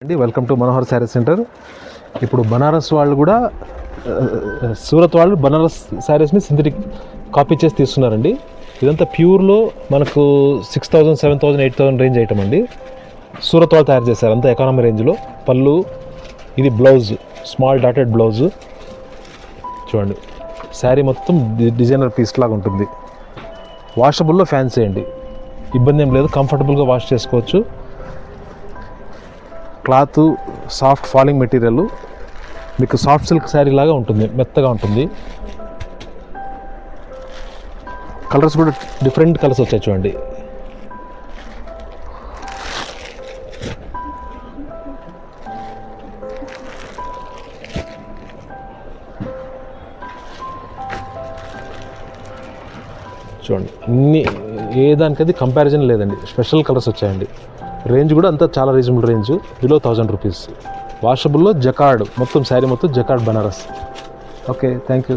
అండి welcome to Manohar sari centre. ఇప్పుడు బనారస్ వాళ్ళు కూడా సూరత్ వాళ్ళు బనారస్ శారీస్ని సింథటిక్ కాపీ చేసి తీస్తున్నారండి. ఇదంతా ప్యూర్లో మనకు 6,000, 7,000, 8,000 రేంజ్ ఐటమ్ అండి. సూరత్ వాళ్ళు తయారు చేశారు, అంతా ఎకానమీ రేంజ్లో. పళ్ళు, ఇది బ్లౌజ్, స్మాల్ డాటెడ్ బ్లౌజ్ చూడండి. శారీ మొత్తం డిజైనర్ పీస్ లాగా ఉంటుంది. వాషబుల్లో ఫ్యాన్సీ అండి, ఇబ్బంది ఏం లేదు, కంఫర్టబుల్గా వాష్ చేసుకోవచ్చు. క్లాత్ సాఫ్ట్ ఫాలింగ్ మెటీరియల్, మీకు సాఫ్ట్ సిల్క్ శారీ లాగా ఉంటుంది, మెత్తగా ఉంటుంది. కలర్స్ కూడా డిఫరెంట్ కలర్స్ వచ్చాయి చూడండి. చూడండి, అన్ని ఏ దానికది కంపారిజన్ లేదండి, స్పెషల్ కలర్స్ వచ్చాయండి. రేంజ్ కూడా అంతా చాలా రీజనబుల్ రేంజ్, బిలో 1,000 రూపీస్. వాషబుల్లో జకార్డ్, మొత్తం శారీ మొత్తం jacquard Banaras. Okay, thank you.